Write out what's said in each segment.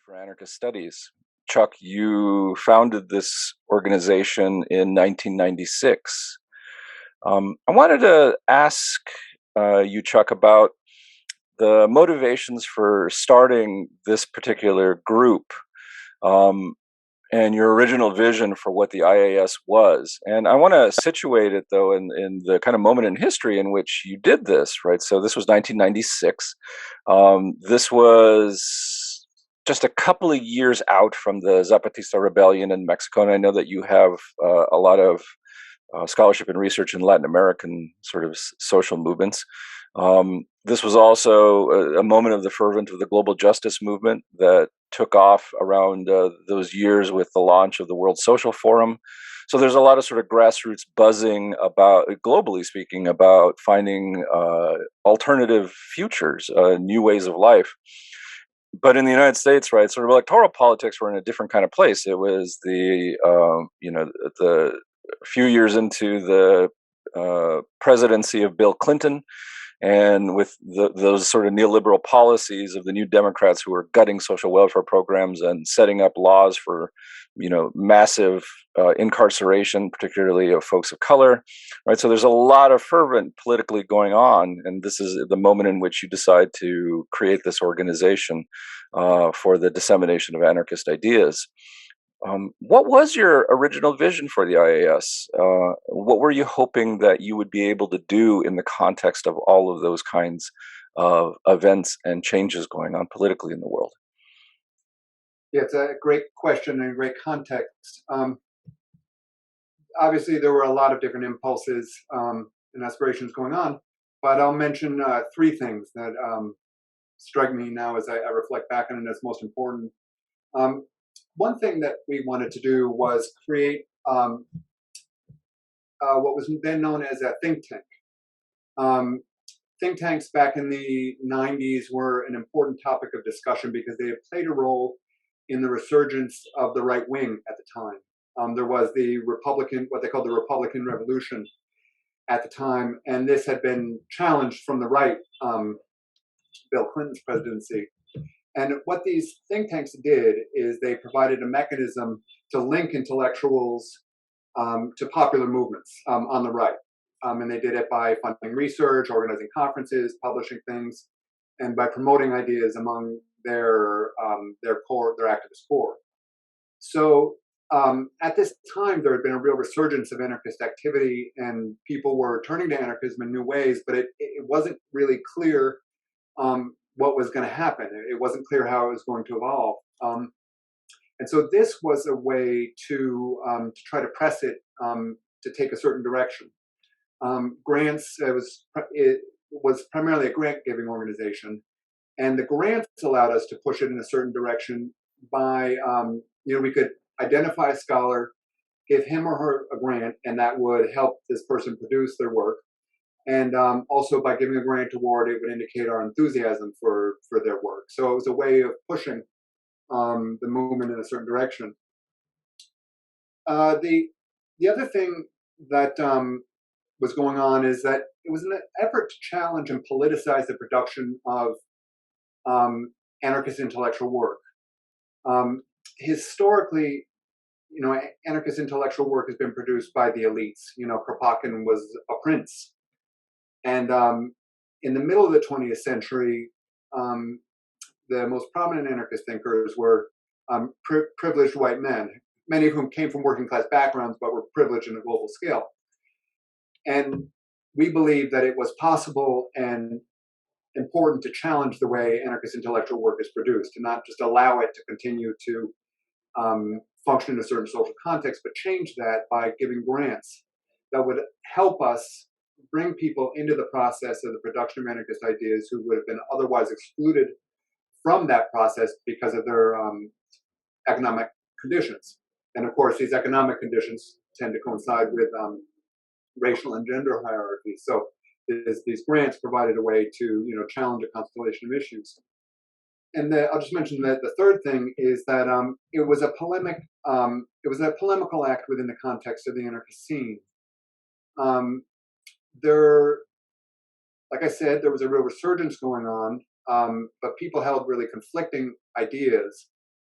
for Anarchist Studies. Chuck, you founded this organization in 1996. I wanted to ask you, Chuck, about the motivations for starting this particular group um, and your original vision for what the IAS was. And I want to situate it, though, in the kind of moment in history in which you did this, right? So this was 1996. This was just a couple of years out from the Zapatista rebellion in Mexico. And I know that you have a lot of scholarship and research in Latin American sort of social movements. This was also a moment of the fervent of the global justice movement that took off around those years with the launch of the World Social Forum. So there's a lot of sort of grassroots buzzing about, globally speaking, about finding alternative futures, new ways of life. But in the United States, right, sort of electoral politics were in a different kind of place. It was the few years into the presidency of Bill Clinton, and with those sort of neoliberal policies of the New Democrats who were gutting social welfare programs and setting up laws for, massive incarceration, particularly of folks of color, right? So there's a lot of fervent politically going on, and this is the moment in which you decide to create this organization for the dissemination of anarchist ideas. What was your original vision for the IAS? What were you hoping that you would be able to do in the context of all of those kinds of events and changes going on politically in the world? Yeah, it's a great question and a great context. Obviously, there were a lot of different impulses and aspirations going on, but I'll mention three things that strike me now as I reflect back on it as most important. One thing that we wanted to do was create what was then known as a think tank. Think tanks back in the 90s were an important topic of discussion because they had played a role in the resurgence of the right wing at the time. There was the Republican, what they called the Republican Revolution at the time, and this had been challenged from the right, Bill Clinton's presidency. And what these think tanks did is they provided a mechanism to link intellectuals to popular movements on the right. And they did it by funding research, organizing conferences, publishing things, and by promoting ideas among their activist core. So at this time, there had been a real resurgence of anarchist activity, and people were turning to anarchism in new ways, but it wasn't really clear what was going to happen. It wasn't clear how it was going to evolve. And so this was a way to try to press it to take a certain direction. Grants, it was primarily a grant-giving organization, and the grants allowed us to push it in a certain direction by, we could identify a scholar, give him or her a grant, and that would help this person produce their work. And also by giving a grant award, it would indicate our enthusiasm for their work. So it was a way of pushing the movement in a certain direction. The other thing that was going on is that it was an effort to challenge and politicize the production of anarchist intellectual work. Historically, anarchist intellectual work has been produced by the elites. Kropotkin was a prince. And in the middle of the 20th century, the most prominent anarchist thinkers were privileged white men, many of whom came from working class backgrounds but were privileged on a global scale. And we believe that it was possible and important to challenge the way anarchist intellectual work is produced, and not just allow it to continue to function in a certain social context, but change that by giving grants that would help us bring people into the process of the production of anarchist ideas who would have been otherwise excluded from that process because of their economic conditions. And of course, these economic conditions tend to coincide with racial and gender hierarchies. So these grants provided a way to challenge a constellation of issues. And I'll just mention that the third thing is that it was a polemical act within the context of the anarchist scene. Like I said, there was a real resurgence going on, but people held really conflicting ideas.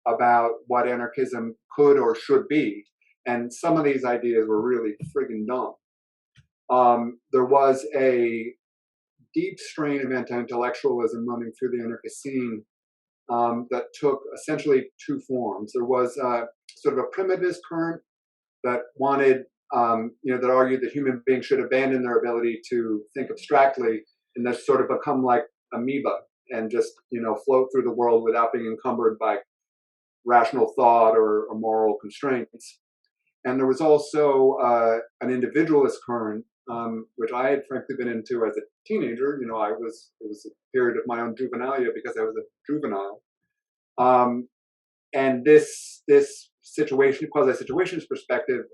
about what anarchism could or should be. And some of these ideas were really friggin' dumb. There was a deep strain of anti-intellectualism running through the anarchist scene that took essentially two forms. There was sort of a primitivist current that wanted, that argued that human beings should abandon their ability to think abstractly and just sort of become like amoeba and just, float through the world without being encumbered by rational thought or moral constraints. And there was also an individualist current, which I had frankly been into as a teenager. It was a period of my own juvenilia because I was a juvenile. And this situation, quasi-situationist perspective,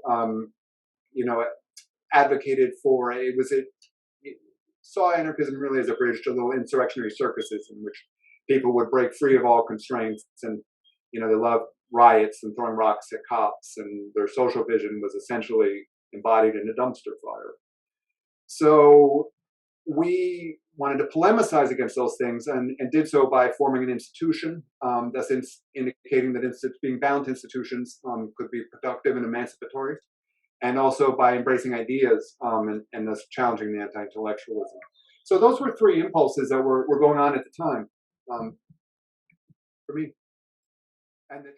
advocated for it saw anarchism really as a bridge to little insurrectionary circuses in which people would break free of all constraints, and they loved riots and throwing rocks at cops, and their social vision was essentially embodied in a dumpster fire. So we wanted to polemicize against those things, and did so by forming an institution, thus indicating that being bound to institutions could be productive and emancipatory, and also by embracing ideas and thus challenging the anti-intellectualism. So those were three impulses that were going on at the time for me. And it